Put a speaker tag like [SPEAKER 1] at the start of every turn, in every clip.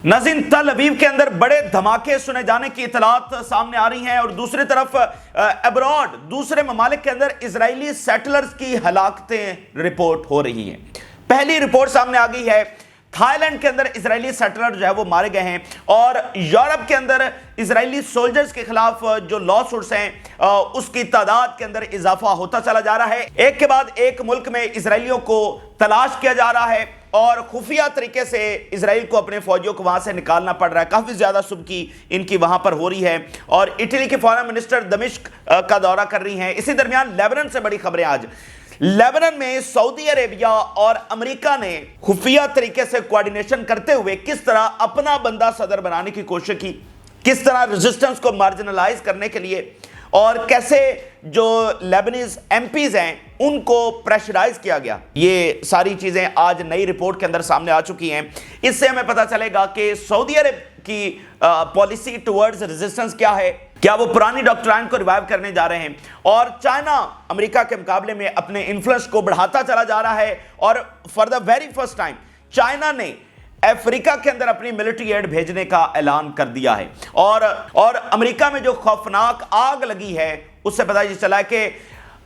[SPEAKER 1] नाज़रीन, तल अवीव के अंदर बड़े धमाके सुने जाने की इतलात सामने आ रही हैं और दूसरी तरफ अब्रॉड दूसरे ममालिक के अंदर इजरायली सेटलर्स की हलाकतें रिपोर्ट हो रही हैं। पहली रिपोर्ट सामने आ गई है, थाईलैंड के अंदर इजरायली सेटलर जो है वो मारे गए हैं और यूरोप के अंदर इजरायली सोल्जर्स के खिलाफ जो लॉ सूट्स हैं उसकी तादाद के अंदर इजाफा होता चला जा रहा है। एक के बाद एक मुल्क में इजरायलियों को तलाश किया जा रहा है और खुफिया तरीके से इजराइल को अपने फौजियों को वहां से निकालना पड़ रहा है। काफी ज्यादा सुबकी इनकी वहां पर हो रही है और इटली के फॉरेन मिनिस्टर दमिश्क का दौरा कर रही हैं। इसी दरमियान लेबनान से बड़ी खबरें आज। लेबनान में सऊदी अरेबिया और अमेरिका ने खुफिया तरीके से कोऑर्डिनेशन करते हुए किस तरह अपना बंदा सदर बनाने की कोशिश की, किस तरह रेजिस्टेंस को मार्जिनलाइज करने के लिए और कैसे जो लेबनीज एमपीज हैं उनको प्रेशराइज किया गया। ये सारी चीजें आज नई रिपोर्ट के अंदर सामने आ चुकी हैं। इससे हमें पता चलेगा कि सऊदी अरब की पॉलिसी टुवर्ड्स रेजिस्टेंस क्या है, क्या वो पुरानी डॉक्ट्राइन को रिवाइव करने जा रहे हैं और चाइना अमेरिका के मुकाबले में अपने इन्फ्लुएंस को बढ़ाता चला जा रहा है और for the very first time China ने अफ्रीका के अंदर अपनी मिलिट्री एड भेजने का ऐलान कर दिया है और अमेरिका में जो खौफनाक आग लगी है उससे पता चला है कि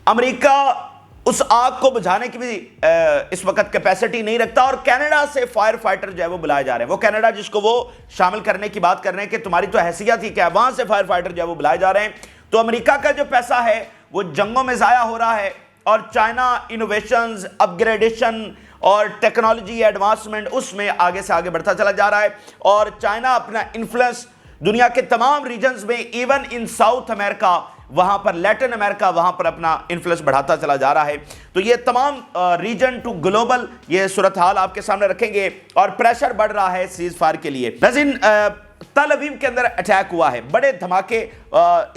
[SPEAKER 1] अमेरिका उस आग को बुझाने की भी इस वक्त कैपेसिटी नहीं रखता और कनाडा से फायर फाइटर जो है वो बुलाए जा रहे हैं। वो कनाडा जिसको वो शामिल करने की बात कर रहे हैं कि तुम्हारी तो हैसियत ही क्या है, वहां से फायर फाइटर जो है वो बुलाए जा रहे हैं। तो अमेरिका का जो पैसा है वो जंगों में जाया हो रहा है और चाइना इनोवेशंस, अपग्रेडेशन और टेक्नोलॉजी एडवांसमेंट उसमें आगे से आगे बढ़ता चला जा रहा है और चाइना अपना इन्फ्लुएंस दुनिया के तमाम रीजन्स में, इवन इन साउथ अमेरिका, वहां पर लैटिन अमेरिका, वहां पर अपना इन्फ्लुएंस बढ़ाता चला जा रहा है। तो ये तमाम रीजन टू ग्लोबल ये सूरत हाल आपके सामने रखेंगे और प्रेशर बढ़ रहा है सीज फायर के लिए। नाज़रीन, तल अवीव के अंदर अटैक हुआ है, बड़े धमाके।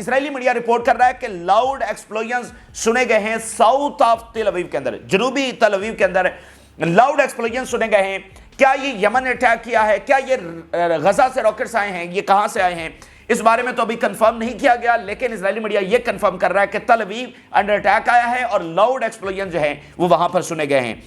[SPEAKER 1] इजरायली मीडिया रिपोर्ट कर रहा है कि लाउड एक्सप्लोजन्स सुने गए हैं साउथ ऑफ तल अवीव के अंदर, जनूबी तल अवीव के अंदर लाउड एक्सप्लोजन सुने गए हैं। क्या ये यमन ने अटैक किया है, क्या ये गजा से रॉकेट्स आए हैं, ये कहां से आए हैं, इस बारे में तो अभी कंफर्म नहीं किया गया, लेकिन इजरायली मीडिया ये कंफर्म कर रहा है कि तल अवीव अंडर अटैक आया है और लाउड एक्सप्लोजन जो है वो वहां पर सुने गए हैं।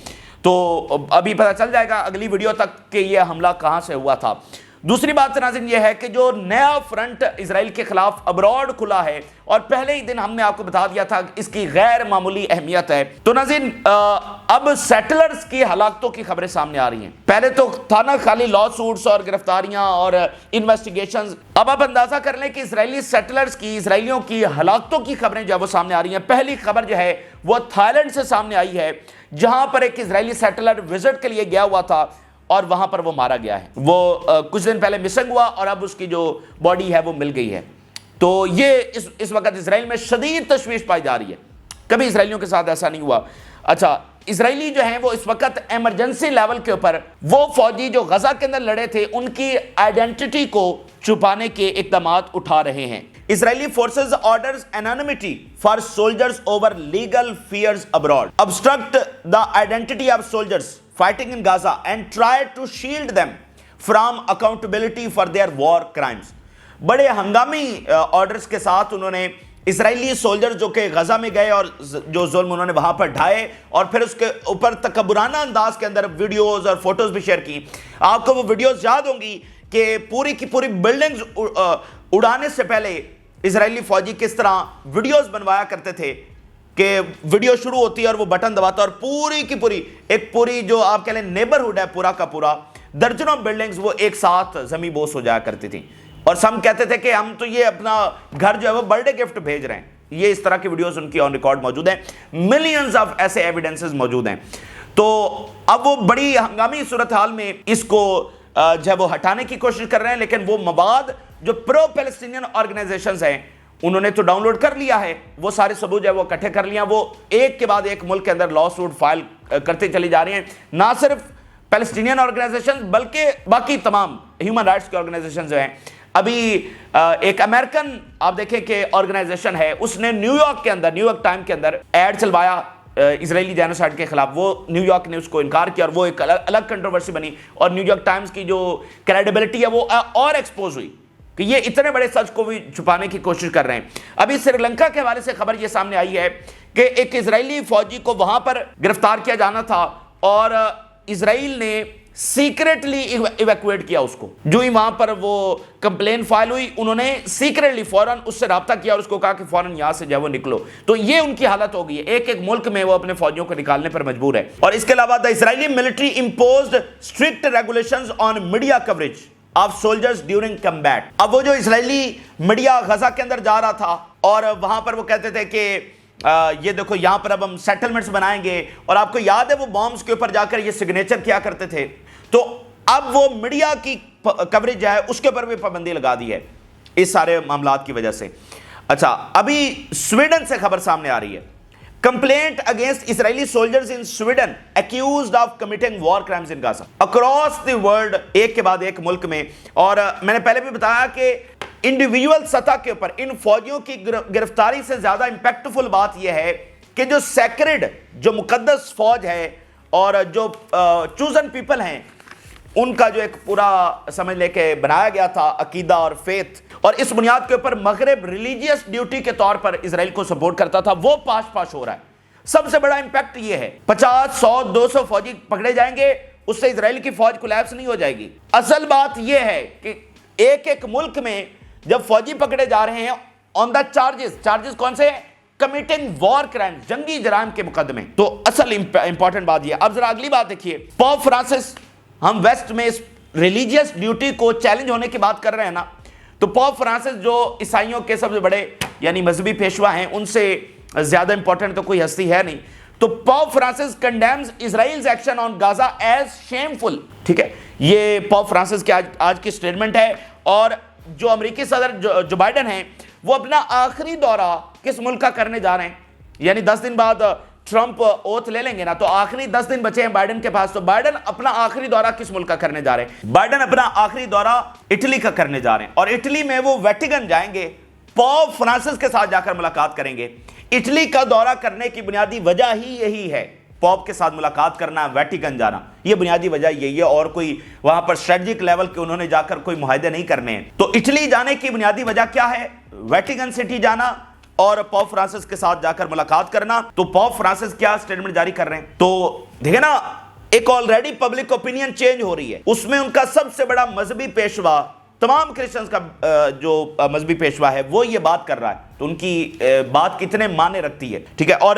[SPEAKER 1] तो अभी पता चल जाएगा अगली वीडियो तक कि ये हमला कहां से हुआ था। दूसरी बात नाज़रीन ये है कि जो नया फ्रंट इजराइल के खिलाफ अब्रॉड खुला है और पहले ही दिन हमने आपको बता दिया था कि इसकी गैर मामूली अहमियत है। तो नाज़रीन, अब सेटलर्स की हलाकतों की खबरें सामने आ रही हैं। पहले तो था ना खाली लॉ सूट्स और गिरफ्तारियां और इन्वेस्टिगेशंस, अब आप अंदाजा कर लें कि इजरायली सेटलर्स की, इसराइलियों की हलाकतों की खबरें जो है वो सामने आ रही हैं। पहली खबर जो है वो थाईलैंड से सामने आई है, जहां पर एक इजरायली सेटलर विजिट के लिए गया हुआ था और वहां पर वो मारा गया है। वो कुछ दिन पहले मिसिंग हुआ और अब उसकी जो बॉडी है वो मिल गई है। तो ये इस वक्त इसराइल में शदीद तशवीश पाई जा रही है, कभी इसराइलियों के साथ ऐसा नहीं हुआ। अच्छा, इसराइली जो हैं वो इस वक्त इमरजेंसी लेवल के ऊपर वो फौजी जो गजा के अंदर लड़े थे उनकी आइडेंटिटी को छुपाने के इकदाम उठा रहे हैं। Israeli forces orders anonymity for soldiers over legal fears abroad, obstruct the identity of soldiers fighting in Gaza and try to shield them from accountability for their war crimes. बड़े हंगामी ऑर्डर्स के साथ उन्होंने इसराइली सोल्जर जो कि गजा में गए और जो जुल्म उन्होंने वहां पर ढाए और फिर उसके ऊपर तकब्बुराना अंदाज के अंदर वीडियोस और फोटोज भी शेयर की। आपको वो वीडियोस याद होंगी कि पूरी की पूरी बिल्डिंग्स उड़ाने से पहले इजरायली फौजी किस तरह वीडियोस बनवाया करते थे कि वीडियो शुरू होती है और वो बटन दबाता और पूरी की पूरी एक पूरी जो आप कह लें नेबरहुड है पूरा का पूरा, दर्जनों बिल्डिंग्स वो एक साथ जमी बोस हो जाया करती थी और सब कहते थे कि हम तो ये अपना घर जो है वो बर्थडे गिफ्ट भेज रहे हैं। ये इस तरह की वीडियोस उनकी ऑन रिकॉर्ड मौजूद हैं, मिलियंस ऑफ ऐसे एविडेंसेस मौजूद हैं। तो अब वो बड़ी हंगामी सूरत हाल में इसको जो है वो हटाने की कोशिश कर रहे हैं, लेकिन वो मवाद जो प्रो पैलेस्टीनियन ऑर्गेनाइजेशंस हैं उन्होंने तो डाउनलोड कर लिया है, वो सारे सबूत जो है वो इकट्ठे कर लिया, वो एक के बाद एक मुल्क के अंदर लॉ सूट फाइल करते चली जा रही हैं। ना सिर्फ पैलेस्टीनियन ऑर्गेनाइजेशन बल्कि बाकी तमाम ह्यूमन राइट्स के ऑर्गेनाइजेशन जो हैं। अभी एक अमेरिकन आप देखें कि ऑर्गेनाइजेशन है, उसने न्यूयॉर्क के अंदर, न्यूयॉर्क टाइम के अंदर एड चलवाया इजरायली जेनोसाइड के खिलाफ। वो न्यूयॉर्क ने उसको इनकार किया और वो एक अलग कंट्रोवर्सी बनी और न्यूयॉर्क टाइम्स की जो क्रेडिबिलिटी है वो और एक्सपोज हुई कि ये इतने बड़े सच को भी छुपाने की कोशिश कर रहे हैं। अभी श्रीलंका के हवाले से खबर ये सामने आई है कि एक इजरायली फौजी को वहां पर गिरफ्तार किया जाना था और इजराइल ने सीक्रेटली इवैक्यूएट किया उसको। जो ही वहां पर वो कंप्लेन फाइल हुई, उन्होंने सीक्रेटली फौरन उससे राब्ता किया और उसको कहा कि फौरन यहां से जो वो निकलो। तो ये उनकी हालत हो गई है, एक एक मुल्क में वो अपने फौजियों को निकालने पर मजबूर है। और इसके अलावा the Israeli military imposed strict regulations on media coverage of soldiers during combat. अब वो जो इजरायली मीडिया गजा के अंदर जा रहा था और वहां पर वो कहते थे कि ये देखो यहां पर अब हम सेटलमेंट्स बनाएंगे, और आपको याद है वो बॉम्ब्स के ऊपर जाकर ये सिग्नेचर किया करते थे। तो अब वो मीडिया की कवरेज है उसके ऊपर भी पाबंदी लगा दी है इस सारे मामलात की वजह से। अच्छा, अभी स्वीडन से खबर सामने आ रही है। Complaint against Israeli soldiers in Sweden accused of committing war crimes in Gaza across the world, एक के बाद एक मुल्क में। और मैंने पहले भी बताया कि इंडिविजुअल सतह के ऊपर इन फौजियों की गिरफ्तारी से ज्यादा इंपैक्टफुल बात यह है कि जो सैक्रेड, जो मुकद्दस फौज है और जो चूजन पीपल हैं, उनका जो एक पूरा समझ लेके बनाया गया था अकीदा और फेथ, और इस बुनियाद के ऊपर मगरिब रिलीजियस ड्यूटी के तौर पर इजराइल को सपोर्ट करता था, वो पाश हो रहा है। सबसे बड़ा इंपैक्ट ये है, 50, 100, 200 फौजी पकड़े जाएंगे, उससे इजराइल की फौज कोलैप्स नहीं हो जाएगी। असल बात यह है कि एक एक मुल्क में जब फौजी पकड़े जा रहे हैं ऑन द चार्जेस कौन से? कमिटिंग वॉर क्राइम, जंगी जराइम के मुकदमे। तो असल इंपॉर्टेंट बात यह। अब जरा अगली बात देखिए, पोप फ्रांसिस, हम वेस्ट में इस रिलीजियस ड्यूटी को चैलेंज होने की बात कर रहे हैं ना, तो पोप फ्रांसिस जो ईसाइयों के सबसे बड़े यानी मजहबी पेशवा हैं, उनसे ज्यादा इंपॉर्टेंट तो कोई हस्ती है नहीं। तो Pope Francis condemns Israel's action on Gaza as shameful. ठीक है, ये पोप फ्रांसिस की आज की स्टेटमेंट है। और जो अमेरिकी सदर जो बाइडेन हैं, वो अपना आखिरी दौरा किस मुल्क का करने जा रहे हैं? यानी 10 दिन बाद ट्रंप ओथ ले लेंगे ना, तो आखिरी 10 दिन बचे हैं बाइडेन के पास। तो बाइडेन अपना आखिरी दौरा किस मुल्क का करने जा रहे हैं? बाइडेन अपना आखिरी दौरा इटली का करने जा रहे हैं, और इटली में वो वेटिकन जाएंगे, पोप फ्रांसिस के साथ जाकर मुलाकात करेंगे। इटली का दौरा करने की बुनियादी वजह ही यही है, पोप के साथ मुलाकात करना, वेटिकन जाना, ये बुनियादी वजह यही है। और कोई वहां पर स्ट्रेटेजिक लेवल के उन्होंने जाकर कोई मुआहदे नहीं करने हैं। तो इटली जाने की बुनियादी वजह क्या है? वेटिकन सिटी जाना और पोप फ्रांसिस के साथ जाकर मुलाकात करना। तो पोप फ्रांसिस क्या स्टेटमेंट जारी कर रहे हैं? तो देखिए ना, एक ऑलरेडी पब्लिक ओपिनियन चेंज हो रही है, उसमें उनका सबसे बड़ा मजहबी पेशवा, तमाम क्रिश्चियंस का जो मजहबी पेशवा है, वो ये बात कर रहा है। तो उनकी बात कितने माने रखती है। ठीक है, और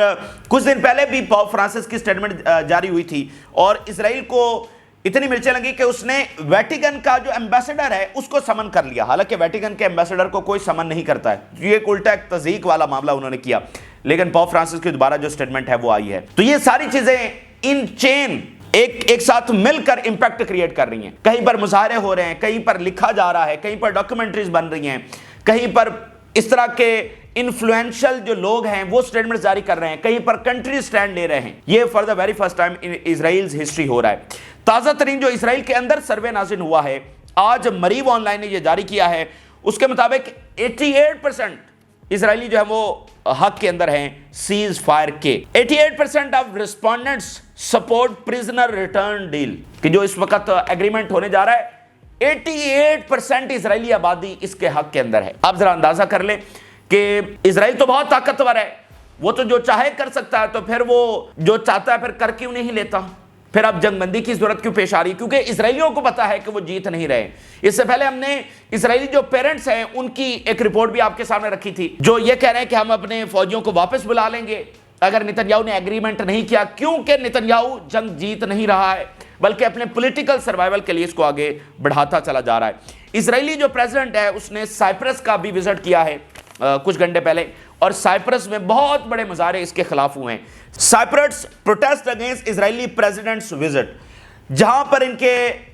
[SPEAKER 1] कुछ दिन पहले भी पोप फ्रांसिस की स्टेटमेंट जारी हुई थी, और इसराइल को इतनी मिर्चें लगी कि उसने वेटिकन का जो एम्बेसडर है उसको समन कर लिया। हालांकि वेटिकन के एम्बेसडर को कोई समन नहीं करता है, ये एक उल्टा एक तज़ीक वाला मामला उन्होंने किया। लेकिन पोप फ्रांसिस की दोबारा जो स्टेटमेंट है वो आई है। तो ये सारी चीजें इन चेन एक साथ मिलकर इंपैक्ट क्रिएट कर रही हैं। कहीं पर मुजाहरे हो रहे हैं, कहीं पर लिखा जा रहा है, कहीं पर डॉक्यूमेंट्रीज बन रही हैं, कहीं पर इस तरह के इन्फ्लुएंशियल जो लोग हैं वो स्टेटमेंट जारी कर रहे हैं, कहीं पर कंट्री स्टैंड ले रहे हैं। ये for the very first time in Israel's history हो रहा है। ताजा तरीन जो इसराइल के अंदर सर्वे नाज़िल हुआ है, आज मरीब ऑनलाइन ने यह जारी किया है, उसके मुताबिक 88% इजरायली जो है वो हक के अंदर हैं सीज फायर के। 88% of respondents support prisoner return deal, कि जो इस वक्त एग्रीमेंट होने जा रहा है, 88% इजरायली आबादी इसके हक के अंदर है। आप जरा अंदाजा कर ले कि इजराइल तो बहुत ताकतवर है, वो तो जो चाहे कर सकता है, तो फिर वो जो चाहता है फिर कर क्यों नहीं लेता? फिर अब जंगबंदी की जरूरत क्यों पेश आ रही? क्योंकि इजरायलियों को पता है कि वो जीत नहीं रहे। इससे पहले हमने इजरायली जो पेरेंट्स हैं उनकी एक रिपोर्ट भी आपके सामने रखी थी, जो ये कह रहे हैं कि हम अपने फौजियों को वापस बुला लेंगे अगर नेतन्याहू ने एग्रीमेंट नहीं किया, क्योंकि नेतन्याहू जंग जीत नहीं रहा है, बल्कि अपने पॉलिटिकल सर्वाइवल के लिए इसको आगे बढ़ाता चला जा रहा है। इजरायली जो प्रेसिडेंट है उसने साइप्रस का भी विजिट किया है कुछ घंटे पहले, और साइप्रस में बहुत बड़े मुजाहरे इसके खिलाफ हुए हैं। Cyprus protest against Israeli president's visit, जहां पर इनके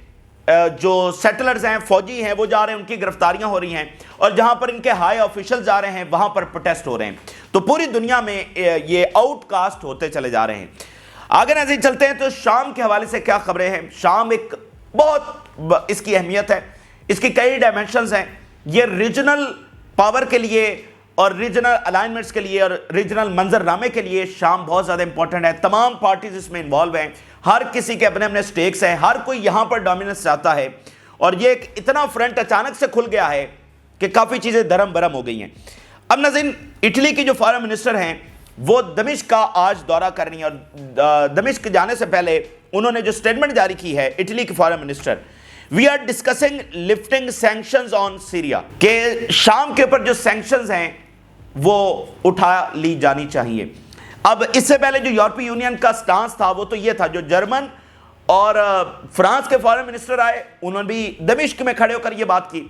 [SPEAKER 1] जो सेटलर्स हैं, फौजी हैं, वो जा रहे हैं, उनकी गिरफ्तारियां हो रही हैं, और जहां पर इनके हाई ऑफिशियल जा रहे हैं वहां पर प्रोटेस्ट हो रहे हैं। तो पूरी दुनिया में ये आउटकास्ट होते चले जा रहे हैं। आगे नजर चलते हैं तो शाम के हवाले से क्या खबरें हैं। शाम एक बहुत इसकी अहमियत है, इसकी कई डायमेंशंस हैं। ये रीजनल पावर के लिए और रीजनल अलाइनमेंट्स के लिए और रीजनल मंजरनामे के लिए शाम बहुत ज़्यादा इंपॉर्टेंट है। तमाम पार्टीज इसमें इन्वॉल्व हैं, हर किसी के अपने अपने स्टेक्स हैं, हर कोई यहाँ पर डोमिनेंस चाहता है, और ये एक इतना फ्रंट अचानक से खुल गया है कि काफ़ी चीज़ें धर्म बरम हो गई हैं। अब नाज़रीन, इटली की जो फॉरेन मिनिस्टर हैं وہ دمشق کا آج دورہ کر رہی ہیں، اور دمشق جانے سے پہلے انہوں نے جو سٹیٹمنٹ جاری کی ہے اٹلی کے foreign minister, we are discussing lifting sanctions on Syria, کہ شام کے اوپر جو سینکشنز ہیں وہ اٹھا لی جانی چاہیے۔ اب اس سے پہلے جو یورپی یونین کا سٹانس تھا وہ تو یہ تھا، جو جرمن اور فرانس کے فارن منسٹر آئے انہوں نے بھی دمشق میں کھڑے ہو کر یہ بات کی۔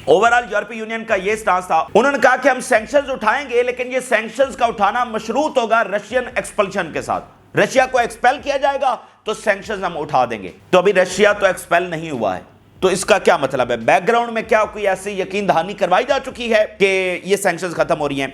[SPEAKER 1] اوورال یورپی یونین کا یہ سٹانس تھا، انہوں نے کہا کہ ہم سینکشنز اٹھائیں گے، لیکن یہ سینکشنز کا اٹھانا مشروط ہوگا رشین ایکسپلشن کے ساتھ۔ رشیا کو ایکسپیل کیا جائے گا تو سینکشنز ہم اٹھا دیں گے۔ تو ابھی رشیا تو ایکسپیل نہیں ہوا ہے، تو اس کا کیا مطلب ہے؟ بیک گراؤنڈ میں کیا کوئی ایسی یقین دہانی کروائی جا چکی ہے کہ یہ سینکشنز ختم ہو رہی ہیں؟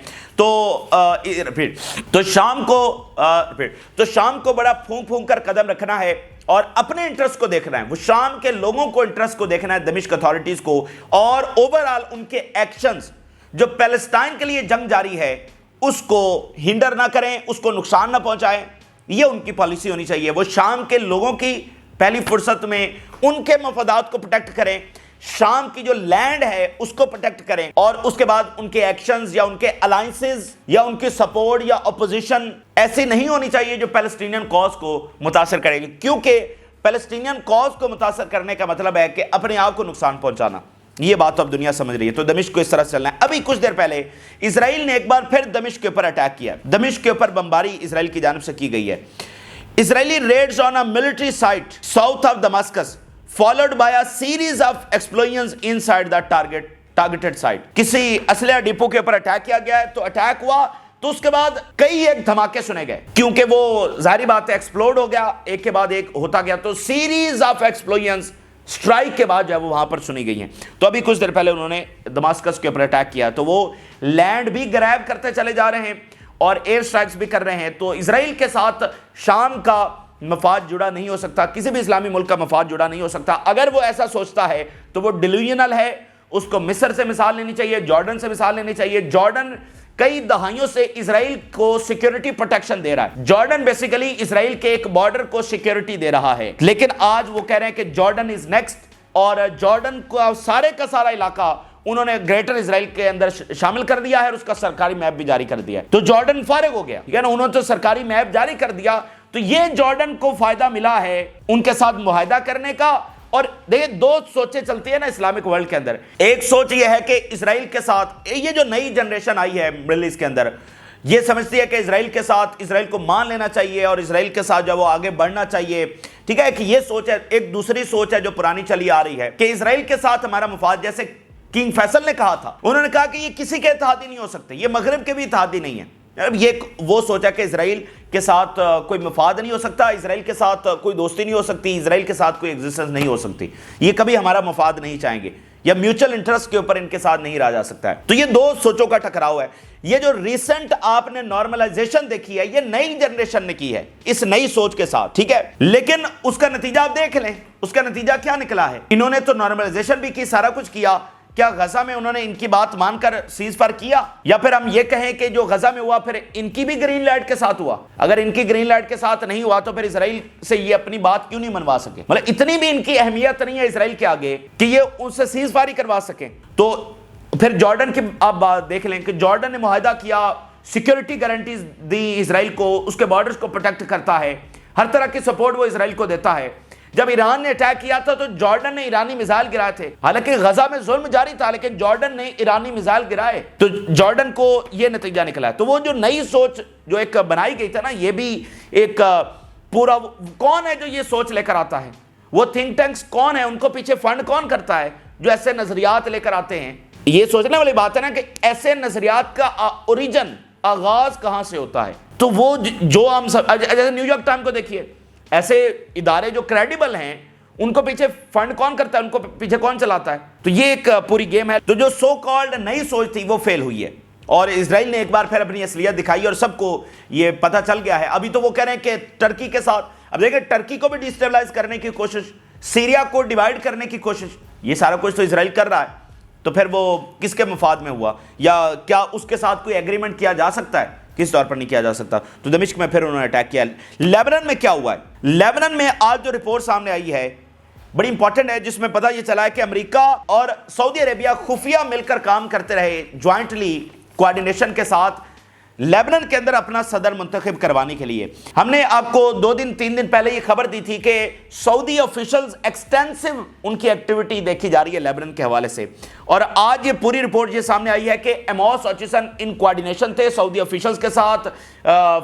[SPEAKER 1] تو شام کو بڑا پھونک پھونک کر قدم رکھنا ہے اور اپنے انٹرسٹ کو دیکھنا ہے، وہ شام کے لوگوں کو انٹرسٹ کو دیکھنا ہے، دمشق اتھارٹیز کو، اور اوورال ان کے ایکشنز جو پیلسٹائن کے لیے جنگ جاری ہے اس کو ہنڈر نہ کریں، اس کو نقصان نہ پہنچائیں، یہ ان کی پالیسی ہونی چاہیے۔ وہ شام کے لوگوں کی پہلی فرصت میں ان کے مفادات کو پروٹیکٹ کریں، شام کی جو لینڈ ہے اس کو پروٹیکٹ کریں، اور اس کے بعد ان کے ایکشنز یا ان کے الائنسز یا ان کی سپورٹ یا اپوزیشن ایسی نہیں ہونی چاہیے جو پیلسٹینین کاز کو متاثر کرے گی، کیونکہ پیلسٹینین کاز کو متاثر کرنے کا مطلب ہے کہ اپنے آپ کو نقصان پہنچانا۔ یہ بات تو اب دنیا سمجھ رہی ہے۔ تو دمشق کو اس طرح سے چلنا ہے۔ ابھی کچھ دیر پہلے اسرائیل نے ایک بار پھر دمشق کے اوپر اٹیک کیا، دمشق کے اوپر بمباری اسرائیل کی جانب سے کی گئی ہے۔ Israeli raids on a military site south of Damascus followed by a series of explosions inside the targeted site۔ کسی اسلحہ ڈپو کے اوپر اٹیک کیا گیا ہے، تو اٹیک ہوا تو اس کے بعد کئی ایک دھماکے سنے گئے، کیونکہ وہ ظاہری بات ہے ایکسپلوڈ ہو گیا، ایک کے بعد ایک ہوتا گیا، تو سیریز آف ایکسپلوژنز سٹرائک کے بعد جو ہے وہ وہاں پر سنی گئی ہیں۔ تو ابھی کچھ دیر پہلے انہوں نے دماسکس کے اوپر اٹیک کیا، تو وہ لینڈ بھی گریب کرتے چلے جا رہے ہیں اور ایئر سٹرائکس بھی کر رہے ہیں۔ تو اسرائیل کے ساتھ شام کا مفاد جڑا نہیں ہو سکتا، کسی بھی اسلامی ملک کا مفاد جڑا نہیں ہو سکتا۔ اگر وہ ایسا سوچتا ہے تو وہ ڈیلیوژنل ہے، اس کو مصر سے مثال لینی چاہیے، جارڈن سے مثال لینی چاہیے۔ جارڈن کئی دہائیوں سے اسرائیل کو سیکیورٹی پروٹیکشن دے رہا ہے، جارڈن بیسیکلی اسرائیل کے ایک بارڈر کو سیکیورٹی دے رہا ہے، لیکن آج وہ کہہ رہے ہیں کہ جارڈن از نیکسٹ، اور جارڈن کا سارا علاقہ انہوں نے گریٹر اسرائیل کے اندر شامل کر دیا ہے، اور اس کا سرکاری میپ بھی جاری کر دیا ہے۔ تو جارڈن فارغ ہو گیا، ٹھیک ہے نا، انہوں نے تو سرکاری میپ جاری کر دیا، تو یہ جارڈن کو فائدہ ملا ہے ان کے ساتھ معاہدہ کرنے کا۔ اور دیکھیں دو سوچیں چلتی ہیں نا اسلامک ورلڈ کے اندر، ایک سوچ یہ ہے کہ اسرائیل کے ساتھ یہ جو نئی جنریشن آئی ہے مڈل ایسٹ کے اندر، یہ سمجھتی ہے کہ اسرائیل کے ساتھ اسرائیل کو مان لینا چاہیے اور اسرائیل کے ساتھ جو وہ آگے بڑھنا چاہیے، ٹھیک ہے، کہ یہ سوچ ہے۔ ایک دوسری سوچ ہے جو پرانی چلی آ رہی ہے کہ اسرائیل کے ساتھ ہمارا مفاد، جیسے کنگ فیصل نے کہا تھا، انہوں نے کہا کہ یہ کسی کے اتحادی نہیں ہو سکتے، یہ مغرب کے بھی اتحادی نہیں ہے۔ یہ وہ سوچا کہ اسرائیل کے ساتھ کوئی مفاد نہیں ہو سکتا، اسرائیل کے ساتھ کوئی دوستی نہیں ہو سکتی، اسرائیل کے ساتھ کوئی ایگزسٹنس نہیں ہو سکتی، یہ کبھی ہمارا مفاد نہیں چاہیں گے، یا میوچل انٹرسٹ کے اوپر ان کے ساتھ نہیں رہا جا سکتا ہے۔ تو یہ دو سوچوں کا ٹکراؤ ہے۔ یہ جو ریسنٹ آپ نے نارملائزیشن دیکھی ہے، یہ نئی جنریشن نے کی ہے اس نئی سوچ کے ساتھ، ٹھیک ہے، لیکن اس کا نتیجہ آپ دیکھ لیں، اس کا نتیجہ کیا نکلا ہے۔ انہوں نے تو نارملائزیشن بھی کی، سارا کچھ کیا، کیا غزہ میں انہوں نے ان کی بات مان کر سیز فائر کیا؟ یا پھر ہم یہ کہیں کہ جو غزہ میں ہوا پھر ان کی بھی گرین لائٹ کے ساتھ ہوا؟ اگر ان کی گرین لائٹ کے ساتھ نہیں ہوا تو پھر اسرائیل سے یہ اپنی بات کیوں نہیں منوا سکے؟ مطلب اتنی بھی ان کی اہمیت نہیں ہے اسرائیل کے آگے کہ یہ ان سے سیز فائر کروا سکیں۔ تو پھر جارڈن کی آپ بات دیکھ لیں کہ جارڈن نے معاہدہ کیا، سیکیورٹی گارنٹیز دی اسرائیل کو، اس کے بارڈرز کو پروٹیکٹ کرتا ہے، ہر طرح کی سپورٹ وہ اسرائیل کو دیتا ہے۔ جب ایران نے اٹیک کیا تھا تو جارڈن نے ایرانی میزائل گرائے تھے، حالانکہ غزہ میں ظلم جاری تھا، لیکن جارڈن نے ایرانی میزائل گرائے، تو جارڈن کو یہ نتیجہ نکلا ہے۔ تو وہ جو نئی سوچ جو ایک بنائی گئی تھا نا، یہ بھی ایک پورا کون ہے جو یہ سوچ لے کر آتا ہے، وہ تھنک ٹینکس کون ہے، ان کو پیچھے فنڈ کون کرتا ہے جو ایسے نظریات لے کر آتے ہیں؟ یہ سوچنے والی بات ہے نا کہ ایسے نظریات کا اوریجن، آغاز کہاں سے ہوتا ہے۔ تو وہ جو ہم سب جیسے نیو یارک ٹائم کو دیکھیے، ایسے ادارے جو کریڈیبل ہیں ان کو پیچھے فنڈ کون کرتا ہے، ان کو پیچھے کون چلاتا ہے؟ تو یہ ایک پوری گیم ہے۔ تو جو سو کالڈ نئی سوچ تھی وہ فیل ہوئی ہے، اور اسرائیل نے ایک بار پھر اپنی اصلیت دکھائی اور سب کو یہ پتہ چل گیا ہے۔ ابھی تو وہ کہہ رہے ہیں کہ ٹرکی کے ساتھ، اب دیکھیں ٹرکی کو بھی ڈیسٹیبلائز کرنے کی کوشش، سیریا کو ڈیوائیڈ کرنے کی کوشش، یہ سارا کچھ تو اسرائیل کر رہا ہے۔ تو پھر وہ کس کے مفاد میں ہوا، یا کیا اس کے ساتھ کوئی ایگریمنٹ کیا جا سکتا ہے؟ کس طور پر نہیں کیا جا سکتا۔ تو دمشق میں پھر انہوں نے اٹیک کیا۔ لیبنان میں کیا ہوا ہے؟ لیبنان میں آج جو رپورٹ سامنے آئی ہے بڑی امپورٹنٹ ہے، جس میں پتہ یہ چلا ہے کہ امریکہ اور سعودی عربیہ خفیہ مل کر کام کرتے رہے، جوائنٹلی کوآرڈینیشن کے ساتھ लेबनान के अंदर अपना सदर मुंतखब करवाने के लिए। हमने आपको 2-3 दिन पहले ये खबर दी थी कि सऊदी ऑफिशियल्स एक्सटेंसिव उनकी एक्टिविटी देखी जा रही है लेबनान के हवाले से, और आज ये पूरी रिपोर्ट ये सामने आई है कि एमोस हचिसन इन कोऑर्डिनेशन थे सऊदी ऑफिशियल्स के साथ।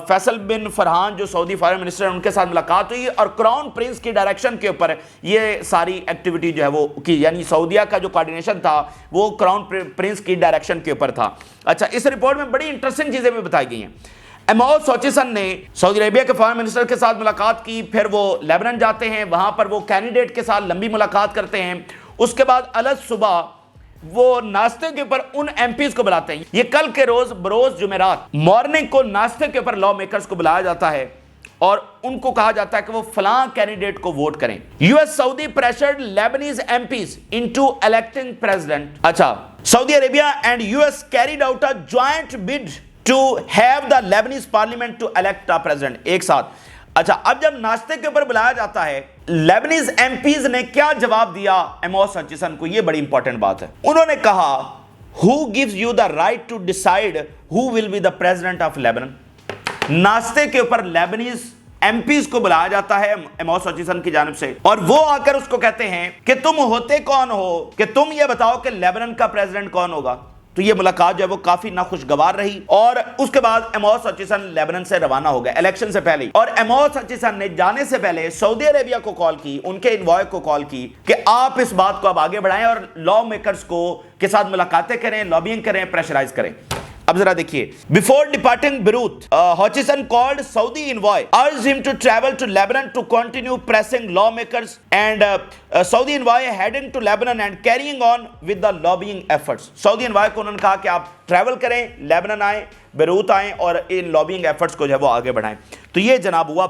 [SPEAKER 1] फैसल बिन फरहान जो सऊदी फॉरेन मिनिस्टर हैं उनके साथ मुलाकात हुई और क्राउन प्रिंस की डायरेक्शन के ऊपर ये सारी एक्टिविटी जो है वो की, यानी सऊदीया का जो कोऑर्डिनेशन था वो क्राउन प्रिंस की डायरेक्शन के ऊपर था। अच्छा, इस रिपोर्ट में बड़ी इंटरेस्टिंग चीजें भी बताई गई हैं। एमोस हचिसन ने सऊदी अरेबिया के फॉरेन मिनिस्टर के साथ मुलाकात की, फिर वो लेबनान जाते हैं, वहां पर वो कैंडिडेट के साथ लंबी मुलाकात करते हैं। उसके बाद अलग सुबह वो नाश्ते के ऊपर उन एमपीज को बुलाते हैं। ये कल के रोज बरोज जुमेरात मॉर्निंग को नाश्ते के ऊपर लॉ मेकर्स को बुलाया जाता है और उनको कहा जाता है कि वो फलां कैंडिडेट को वोट करें। US Saudi pressured Lebanese MPs into electing president. अच्छा, Saudi Arabia and US carried out a joint bid to have the Lebanese parliament to elect a president. एक साथ। अच्छा, अब जब नाश्ते के ऊपर बुलाया जाता है, लेबनीज एमपीज ने क्या जवाब दिया एमोस हचिसन को, यह बड़ी इंपॉर्टेंट बात है। उन्होंने कहा, who gives you the right to decide who will be the president of Lebanon. नाश्ते के ऊपर लेबनीज एमपीज को बुलाया जाता है एमोस हचिसन की जानिब से, और वो आकर उसको कहते हैं कि तुम होते कौन हो कि तुम ये बताओ कि लेबनान का प्रेसिडेंट कौन होगा। तो ये मुलाकात जो है वो काफी नाखुशगवार रही, और उसके बाद एमोस हचिसन लेबनान से रवाना हो गए इलेक्शन से पहले। और एमोस हचिसन ने जाने से पहले सऊदी अरेबिया को कॉल की, उनके इन्वॉय को कॉल की कि आप इस बात को अब आगे बढ़ाएं और लॉ मेकर्स को के साथ मुलाकातें करें, लॉबिंग करें, प्रेशराइज करें। अब जरा देखिए, before departing Beirut, Hochstein called Saudi envoy, urged him to travel to Lebanon to continue pressing lawmakers and Saudi envoy heading to Lebanon and carrying on with the lobbying efforts. Saudi envoy को उन्होंने कहा कि आप travel करें, Lebanon आए, Beirut आए और इन lobbying efforts को जो है वो आगे बढ़ाएं। तो ये जनाब हुआ।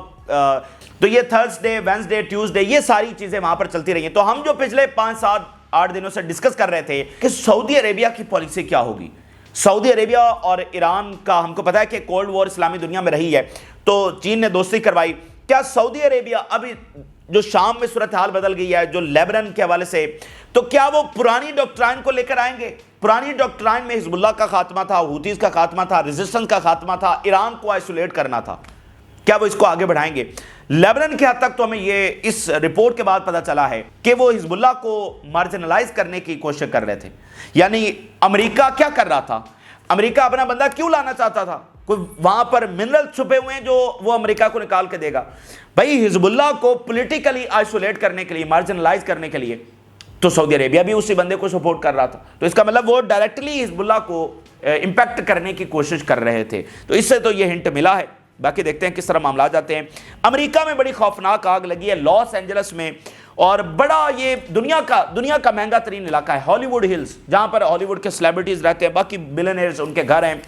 [SPEAKER 1] तो ये थर्सडे, वेंसडे, ट्यूसडे ये सारी चीजें वहां पर चलती रही हैं। तो हम जो पिछले 5, 7, 8 दिनों से डिस्कस कर रहे थे कि सऊदी अरेबिया की पॉलिसी क्या होगी। सऊदी अरेबिया और ईरान का हमको पता है कि कोल्ड वॉर इस्लामी दुनिया में रही है, तो चीन ने दोस्ती करवाई। क्या सऊदी अरेबिया अभी जो शाम में सूरत हाल बदल गई है, जो लेबनान के हवाले से, तो क्या वो पुरानी डॉक्ट्राइन को लेकर आएंगे? पुरानी डॉक्ट्राइन में हिजबुल्लाह का खात्मा था, हुतीज का खात्मा था, रेजिस्टेंस का खात्मा था, ईरान को आइसोलेट करना था। क्या वो इसको आगे बढ़ाएंगे? लेबनान के हद तक तो हमें ये इस रिपोर्ट के बाद पता चला है कि वो हिजबुल्लाह को मार्जिनलाइज करने की कोशिश कर रहे थे। यानी अमेरिका क्या कर रहा था? अमेरिका अपना बंदा क्यों लाना चाहता था? कोई वहां पर मिनरल छुपे हुए हैं जो वो अमेरिका को निकाल के देगा। भाई, हिजबुल्लाह को पॉलिटिकली आइसोलेट करने के लिए, मार्जिनलाइज करने के लिए तो सऊदी अरेबिया भी उसी बंदे को सपोर्ट कर रहा था। तो इसका मतलब वो डायरेक्टली हिजबुल्लाह को इंपैक्ट करने की कोशिश कर रहे थे। तो इससे तो ये हिंट मिला है। बाकी देखते हैं किस तरह मामला जाते हैं। अमेरिका में बड़ी खौफनाक आग लगी है लॉस एंजल्स में, और बड़ा ये दुनिया का महंगा तरीन इलाका है हॉलीवुड हिल्स, जहां पर हॉलीवुड के सेलिब्रिटीज रहते हैं, बाकी बिलियनियर्स उनके घर हैं।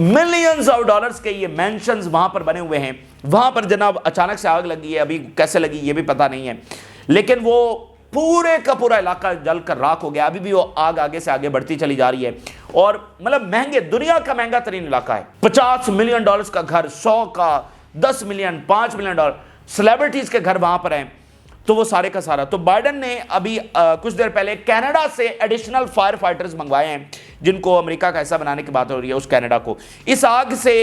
[SPEAKER 1] मिलियंस ऑफ डॉलर्स के ये मैंशंस वहां पर बने हुए हैं। वहां पर जनाब अचानक से आग लगी है, अभी कैसे लगी ये भी पता नहीं है, लेकिन वो पूरे का पूरा इलाका जलकर राख हो गया। अभी भी वो आग आगे से आगे बढ़ती चली जा रही है, और मतलब दुनिया का महंगा तरीन इलाका है। $50 मिलियन का घर, 100 का, 10 मिलियन, $5 मिलियन सेलिब्रिटीज के घर वहां पर हैं। तो वो सारे का सारा, तो बाइडेन ने अभी कुछ देर पहले कनाडा से एडिशनल फायर फाइटर्स मंगवाए हैं, जिनको अमेरिका का हिस्सा बनाने की बात हो रही है उस कनाडा को। इस आग से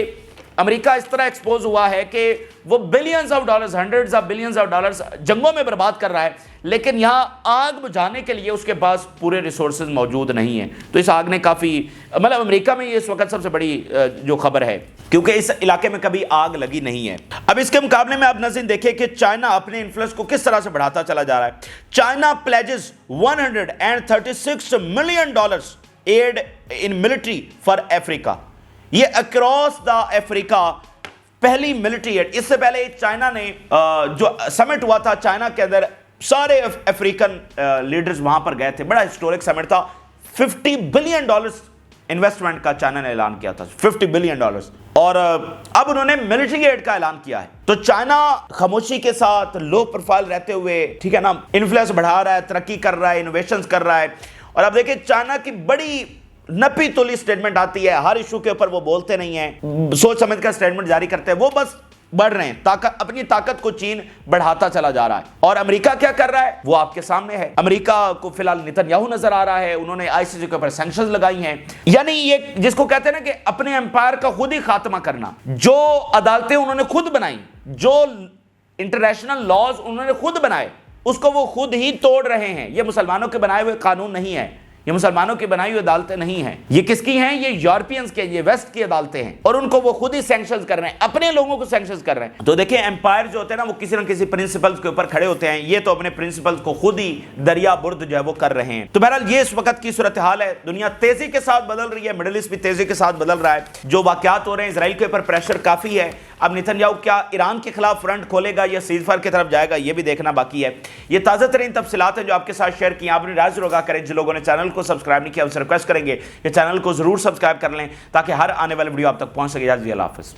[SPEAKER 1] अमेरिका इस तरह एक्सपोज हुआ है कि वो billions of dollars, hundreds of billions of dollars जंगों में बर्बाद कर रहा है, लेकिन यहां आग बुझाने के लिए उसके पास पूरे रिसोर्सेज मौजूद नहीं है। तो इस आग ने काफी, मतलब अमेरिका में ये इस वक्त सबसे बड़ी जो खबर है, क्योंकि इस इलाके में कभी आग लगी नहीं है। अब इसके मुकाबले में आप नाज़रीन देखिए कि चाइना अपने इन्फ्लुएंस को किस तरह से बढ़ाता चला जा रहा है। China pledges $136 million aid in military for Africa. ये अक्रॉस द अफ्रीका पहली मिलिट्री एड। इससे पहले चाइना ने जो समिट हुआ था चाइना के अंदर, सारे अफ्रीकन लीडर्स वहां पर गए थे, बड़ा हिस्टोरिक समिट था। $50 बिलियन इन्वेस्टमेंट का चाइना ने ऐलान किया था, $50 बिलियन। और अब उन्होंने मिलिट्री एड का ऐलान किया है। तो चाइना खामोशी के साथ लो प्रोफाइल रहते हुए, ठीक है ना, इन्फ्लुएंस बढ़ा रहा है, तरक्की कर रहा है, इनोवेशंस कर रहा है। और अब देखिए चाइना की बड़ी नपी तुली स्टेटमेंट आती है, हर इशू के ऊपर वो बोलते नहीं है, सोच समझ कर स्टेटमेंट जारी करते हैं। वो बस बढ़ रहे हैं, अपनी ताकत को चीन बढ़ाता चला जा रहा है। और अमेरिका क्या कर रहा है वो आपके सामने है। अमेरिका को फिलहाल नेतन्याहू नजर आ रहा है, उन्होंने आईसीसी के ऊपर सैंक्शंस लगाई हैं। यानी ये जिसको कहते हैं ना कि अपने एम्पायर का खुद ही खात्मा करना। जो अदालतें उन्होंने खुद बनाई, जो इंटरनेशनल लॉज उन्होंने खुद बनाए, उसको वो खुद ही तोड़ रहे हैं। ये मुसलमानों के बनाए हुए कानून नहीं है, ये मुसलमानों की बनाई हुई अदालतें नहीं हैं। ये किसकी हैं? ये यूरोपियंस के, ये वेस्ट की अदालतें हैं, और उनको वो खुद ही सैंक्शंस कर रहे हैं, अपने लोगों को सैंक्शंस कर रहे हैं। तो देखिए, एम्पायर जो होते हैं ना, वो किसी न किसी प्रिंसिपल्स के ऊपर खड़े होते हैं। ये तो अपने प्रिंसिपल्स को खुद ही दरिया बुर्द जो है वो कर रहे हैं। तो बहरहाल ये इस वक्त की सूरत हाल है। दुनिया तेजी के साथ बदल रही है, मिडिल ईस्ट भी तेजी के साथ बदल रहा है। जो वाकयात हो रहे हैं, इजराइल के ऊपर प्रेशर काफी है। अब नेतन्याहू क्या ईरान के खिलाफ फ्रंट खोलेगा या सीजफायर की तरफ जाएगा, ये भी देखना बाकी है। ये ताज़ा तरीन तफसीलात हैं जो आपके साथ शेयर की। आपने राज रोगा करें। जिन लोगों ने चैनल को सब्सक्राइब नहीं किया, उनसे रिक्वेस्ट करेंगे कि चैनल को जरूर सब्सक्राइब कर लें ताकि हर आने वाली वीडियो आप तक पहुंच सके। अल्लाह हाफिज़।